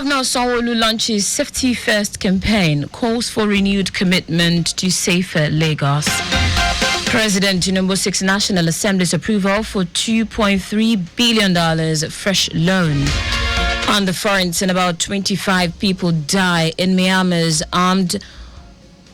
Governor Sanwo-Olu launches Safety First campaign, calls for renewed commitment to safer Lagos. President Tinubu seeks National Assembly's approval for $2.3 billion fresh loan. On the front, and about 25 people die in Myanmar's armed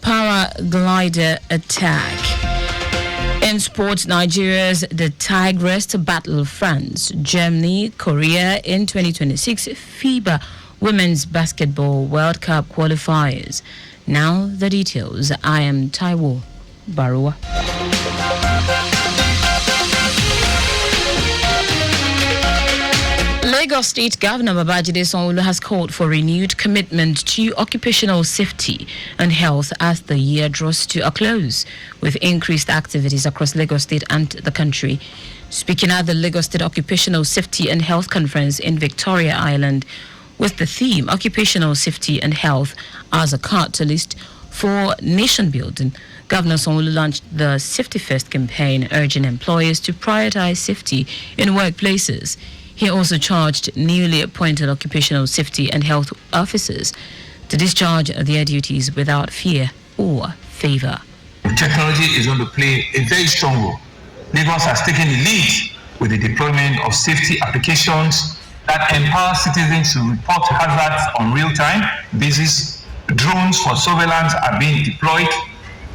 paraglider attack. In sports, Nigeria's the Tigress to battle France, Germany, Korea in 2026 FIBA Women's Basketball World Cup qualifiers. Now the details. I am Taiwo Baruwa. Lagos State Governor Babajide Sanwo-Olu has called for renewed commitment to occupational safety and health as the year draws to a close, with increased activities across Lagos State and the country. Speaking at the Lagos State Occupational Safety and Health Conference in Victoria Island, with the theme Occupational Safety and Health as a catalyst for nation building, Governor Sanwo-Olu launched the Safety First campaign, urging employers to prioritize safety in workplaces. He also charged newly appointed occupational safety and health officers to discharge their duties without fear or favor. Technology is going to play a very strong role. Lagos has taken the lead with the deployment of safety applications that empower citizens to report hazards on real-time basis. Drones for surveillance are being deployed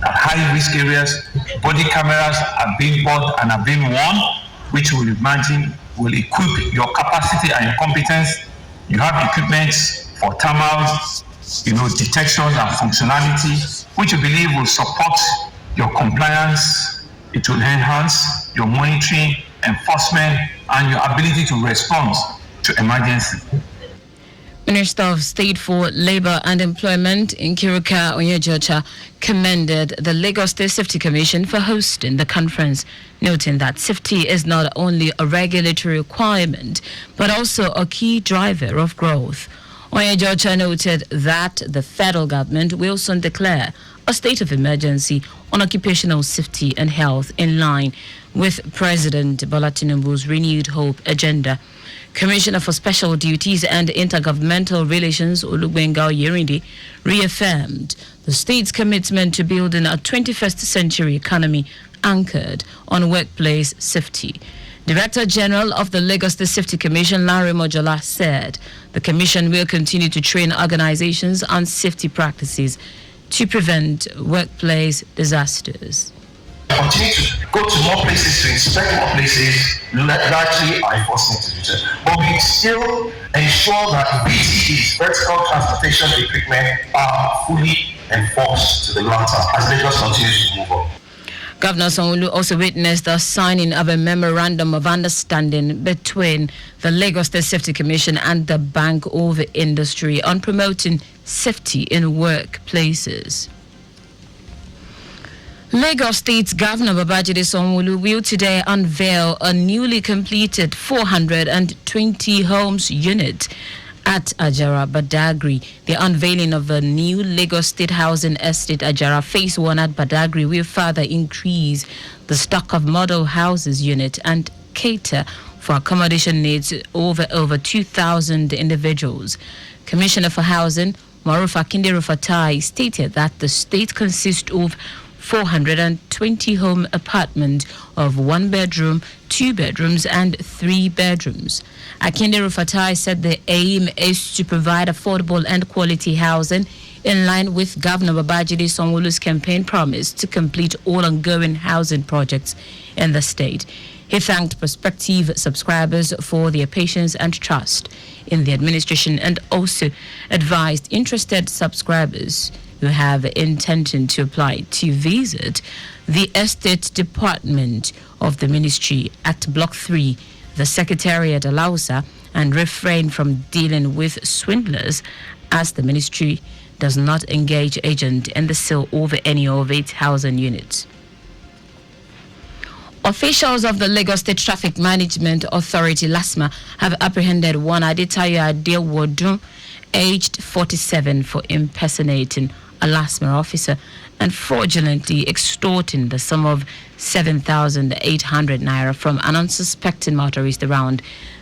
at high-risk areas. Body cameras are being bought and are being worn, which will imagine will equip your capacity and your competence. You have equipment for thermals, detections and functionality, which you believe will support your compliance. It will enhance your monitoring, enforcement, and your ability to respond to emergency. Minister of State for Labour and Employment, Nkiruka Onyejocha, commended the Lagos State Safety Commission for hosting the conference, noting that safety is not only a regulatory requirement, but also a key driver of growth. Onyejocha noted that the federal government will soon declare a state of emergency on occupational safety and health in line with President Bola Tinubu's renewed hope agenda. Commissioner for Special Duties and Intergovernmental Relations, Olugbenga Yerinde, reaffirmed the state's commitment to building a 21st century economy anchored on workplace safety. Director General of the Lagos State Safety Commission, Larry Mojola, said the commission will continue to train organizations on safety practices to prevent workplace disasters. Continue to go to more places, to inspect more places, largely our enforcement institutions. But we still ensure that VTEs, vertical transportation equipment, are fully enforced to the long term as Lagos continues to move on. Governor Sanwo-Olu also witnessed the signing of a memorandum of understanding between the Lagos State Safety Commission and the Bank of Industry on promoting safety in workplaces. Lagos State Governor Babajide Sanwo-Olu will today unveil a newly completed 420 homes unit at Ajara Badagry. The unveiling of a new Lagos State Housing Estate Ajara Phase 1 at Badagry will further increase the stock of model houses unit and cater for accommodation needs over 2,000 individuals. Commissioner for Housing, Marufa Kinderufatai, stated that the state consists of 420 home apartments of 1 bedroom, 2 bedrooms and 3 bedrooms. Akinde Rufatai said the aim is to provide affordable and quality housing in line with Governor Babajide Sanwo-Olu's campaign promise to complete all ongoing housing projects in the state. He thanked prospective subscribers for their patience and trust in the administration and also advised interested subscribers who have intention to apply to visit the Estate Department of the Ministry at Block 3, the Secretariat Alausa, and refrain from dealing with swindlers as the Ministry does not engage agent in the sale of any of its housing units. Officials of the Lagos State Traffic Management Authority, LASMA, have apprehended one Adetayo Adewodun, aged 47, for impersonating a LASMA officer and fraudulently extorting the sum of 7,800 naira from an unsuspecting motorist around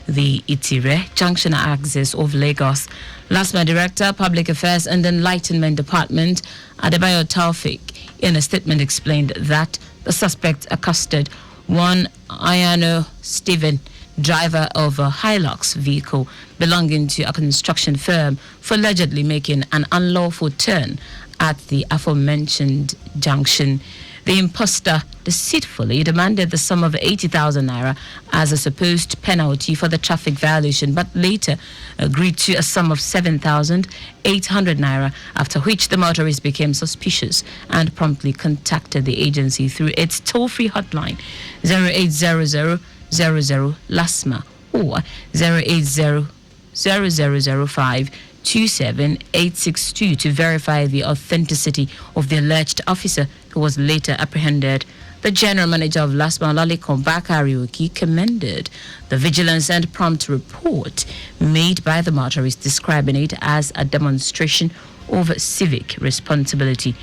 the Itire Junction axis of Lagos. LASMA Director, Public Affairs and Enlightenment Department, Adebayo Taufik, in a statement explained that the suspect accosted one Ayano Stephen, driver of a Hilux vehicle belonging to a construction firm, for allegedly making an unlawful turn at the aforementioned junction. The imposter deceitfully demanded the sum of 80,000 naira as a supposed penalty for the traffic violation, but later agreed to a sum of 7,800 naira, after which the motorist became suspicious and promptly contacted the agency through its toll-free hotline 0800 00 LASMA or 080 0005 27862 to verify the authenticity of the alleged officer, who was later apprehended. The general manager of LASMA, Lalikon Bakari, commended the vigilance and prompt report made by the motorist, describing it as a demonstration of civic responsibility.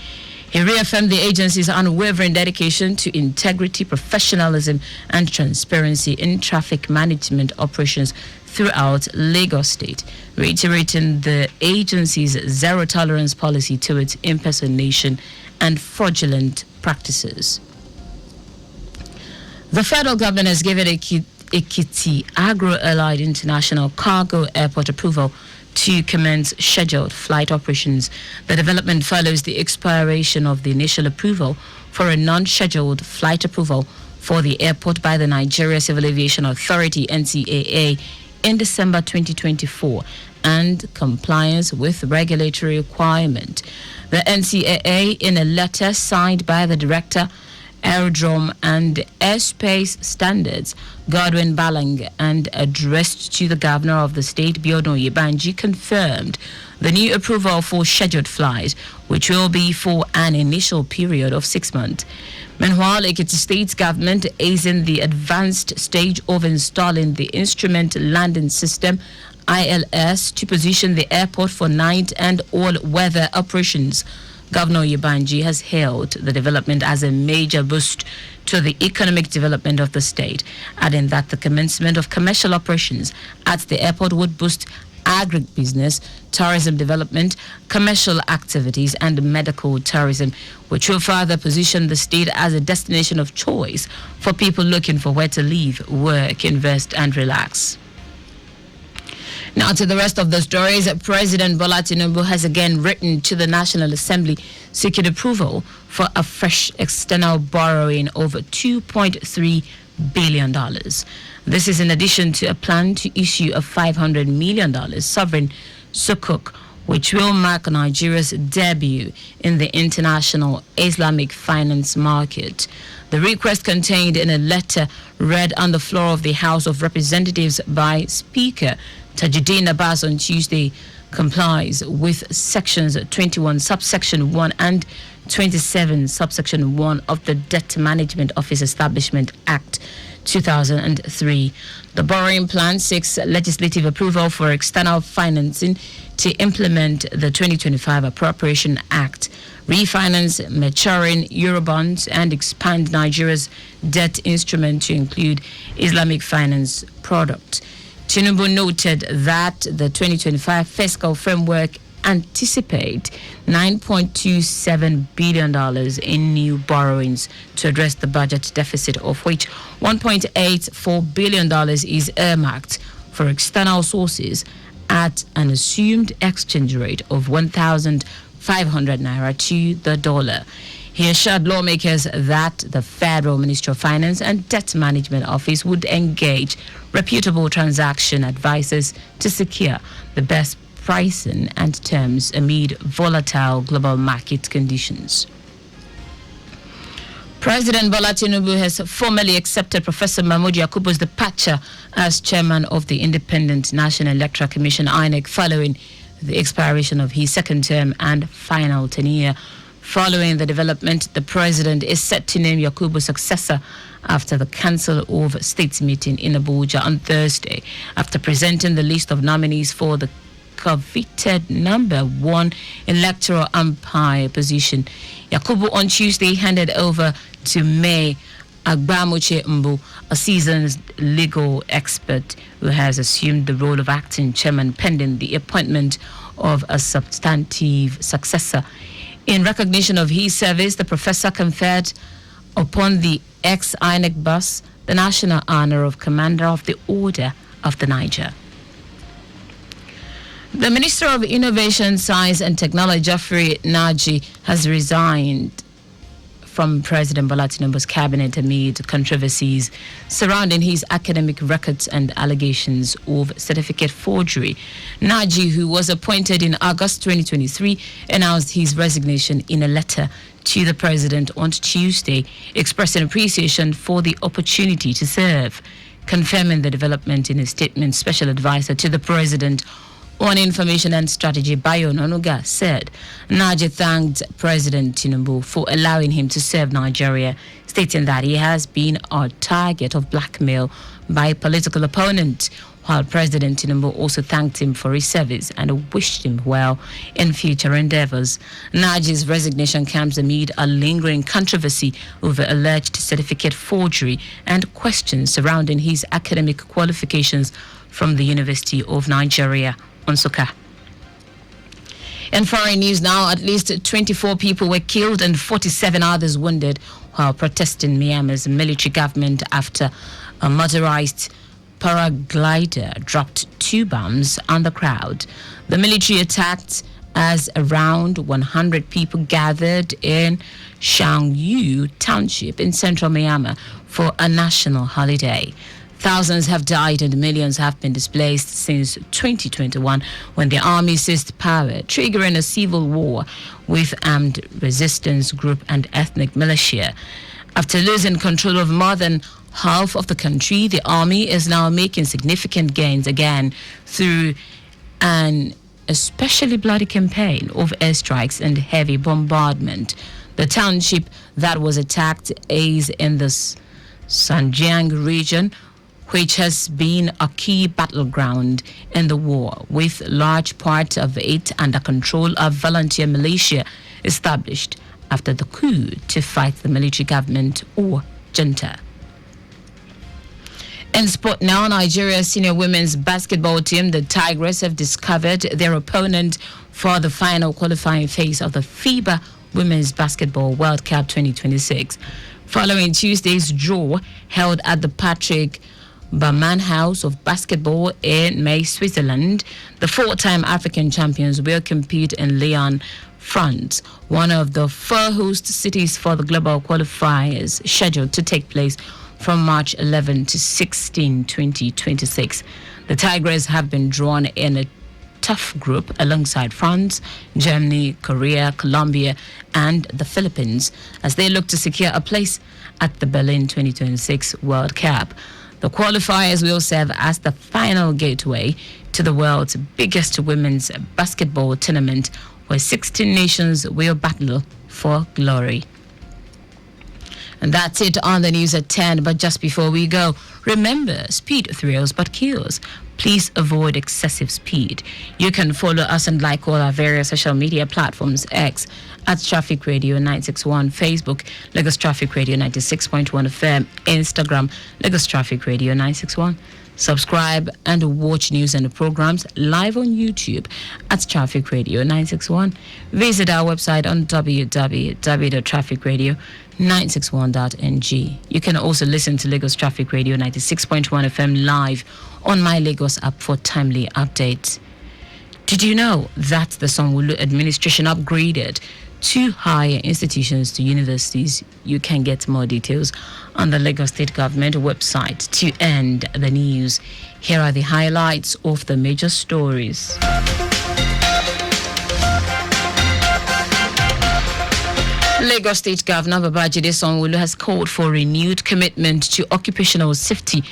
He reaffirmed the agency's unwavering dedication to integrity, professionalism, and transparency in traffic management operations throughout Lagos State, reiterating the agency's zero-tolerance policy towards impersonation and fraudulent practices. The federal government has given Ekiti Agro-Allied International Cargo Airport approval to commence scheduled flight operations. The development follows the expiration of the initial approval for a non-scheduled flight approval for the airport by the Nigeria Civil Aviation Authority, NCAA, in December 2024, and compliance with regulatory requirement. The NCAA, in a letter signed by the Director, Aerodrome and Airspace Standards, Godwin Balang, and addressed to the Governor of the state, Biodun Yebanji, confirmed the new approval for scheduled flight, which will be for an initial period of 6 months. Meanwhile, Ekiti State's government is in the advanced stage of installing the Instrument Landing System, ILS, to position the airport for night and all-weather operations. Governor Yebanji has hailed the development as a major boost to the economic development of the state, adding that the commencement of commercial operations at the airport would boost agribusiness, tourism development, commercial activities, and medical tourism, which will further position the state as a destination of choice for people looking for where to live, work, invest, and relax. Now to the rest of the stories. President Bola Tinubu has again written to the National Assembly seeking approval for a fresh external borrowing of $2.3 billion. This is in addition to a plan to issue a $500 million sovereign sukuk, which will mark Nigeria's debut in the international Islamic finance market. The request, contained in a letter read on the floor of the House of Representatives by Speaker Tajuddin Abbas on Tuesday, complies with sections 21 subsection 1 and 27 subsection 1 of the Debt Management Office Establishment Act 2003. The borrowing plan seeks legislative approval for external financing to implement the 2025 Appropriation Act, refinance maturing Eurobonds, and expand Nigeria's debt instrument to include Islamic finance product. Tinubu noted that the 2025 fiscal framework anticipate $9.27 billion in new borrowings to address the budget deficit, of which $1.84 billion is earmarked for external sources at an assumed exchange rate of 1,500 naira to the dollar. He assured lawmakers that the Federal Ministry of Finance and Debt Management Office would engage reputable transaction advisors to secure the best pricing and terms amid volatile global market conditions. President Bola Tinubu has formally accepted Professor Mahmood Yakubu's departure as chairman of the Independent National Electoral Commission, INEC, following the expiration of his second term and final tenure. Following the development, the president is set to name Yakubu's successor after the Council of State meeting in Abuja on Thursday, after presenting the list of nominees for the coveted number 1 electoral umpire position. Yakubu on Tuesday handed over to May Agbamuche Mbu, a seasoned legal expert who has assumed the role of acting chairman pending the appointment of a substantive successor. In recognition of his service, the professor conferred upon the ex-INEC boss the national honor of Commander of the Order of the Niger. The Minister of Innovation, Science and Technology, Geoffrey Naji, has resigned from President Bola Tinubu's cabinet amid controversies surrounding his academic records and allegations of certificate forgery. Naji, who was appointed in August 2023, announced his resignation in a letter to the president on Tuesday, expressing appreciation for the opportunity to serve. Confirming the development in a statement, Special Advisor to the President on Information and Strategy, Bayo Nonuga, said Naji thanked President Tinubu for allowing him to serve Nigeria, stating that he has been a target of blackmail by a political opponent, while President Tinubu also thanked him for his service and wished him well in future endeavors. Naji's resignation comes amid a lingering controversy over alleged certificate forgery and questions surrounding his academic qualifications from the University of Nigeria. Onsuka. In foreign news now, at least 24 people were killed and 47 others wounded while protesting Myanmar's military government after a motorized paraglider dropped 2 bombs on the crowd. The military attacked as around 100 people gathered in Shangyu Township in central Myanmar for a national holiday. Thousands have died and millions have been displaced since 2021 when the army seized power, triggering a civil war with armed resistance group and ethnic militia. After losing control of more than half of the country, the army is now making significant gains again through an especially bloody campaign of airstrikes and heavy bombardment. The township that was attacked is in the Sanjiang region, which has been a key battleground in the war, with large parts of it under control of volunteer militia established after the coup to fight the military government or junta. In sport now, Nigeria's senior women's basketball team, the Tigers, have discovered their opponent for the final qualifying phase of the FIBA Women's Basketball World Cup 2026. Following Tuesday's draw held at the Patrick Baman House of Basketball in May, Switzerland, the 4-time African champions will compete in Lyon, France, one of the 4 host cities for the global qualifiers scheduled to take place from March 11 to 16, 2026. The Tigers have been drawn in a tough group alongside France, Germany, Korea, Colombia, and the Philippines as they look to secure a place at the Berlin 2026 World Cup. The qualifiers will serve as the final gateway to the world's biggest women's basketball tournament, where 16 nations will battle for glory. And that's it on the news at 10. But just before we go, remember, speed thrills but kills. Please avoid excessive speed. You can follow us and like all our various social media platforms: X at Traffic Radio 961, Facebook Lagos Traffic Radio 96.1 FM, Instagram Lagos Traffic Radio 961. Subscribe and watch news and programs live on YouTube at Traffic Radio 961. Visit our website on www.trafficradio961.ng. You can also listen to Lagos Traffic Radio 96.1 FM live on My Lagos app for timely updates. Did you know that the Sanwo-Olu administration upgraded 2 higher institutions to universities? You can get more details on the Lagos State Government website. To end the news, here are the highlights of the major stories. Lagos State Governor Babajide Sanwo-Olu has called for renewed commitment to occupational safety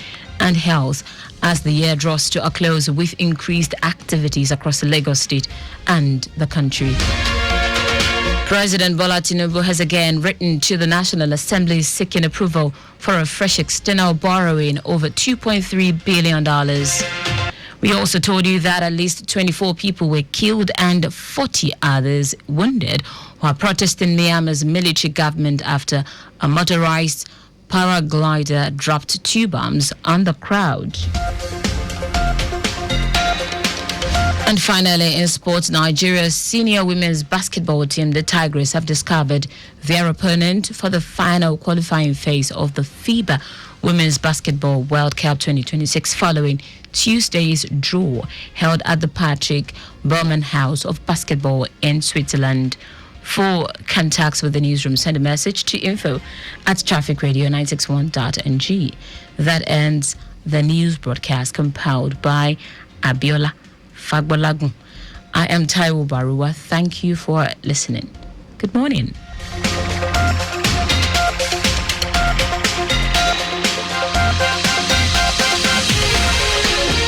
and health as the year draws to a close with increased activities across Lagos State and the country. President Bola Tinubu has again written to the National Assembly seeking approval for a fresh external borrowing over $2.3 billion. We also told you that at least 24 people were killed and 40 others wounded while protesting Myanmar's military government after a motorized paraglider dropped 2 bombs on the crowd. And finally, in sports, Nigeria's senior women's basketball team, the Tigers, have discovered their opponent for the final qualifying phase of the FIBA Women's Basketball World Cup 2026 following Tuesday's draw held at the Patrick Berman House of Basketball in Switzerland. For contacts with the newsroom, send a message to info@trafficradio961.ng. That ends the news broadcast compiled by Abiola Fagbolagun. I am Taiwo Baruwa. Thank you for listening. Good morning.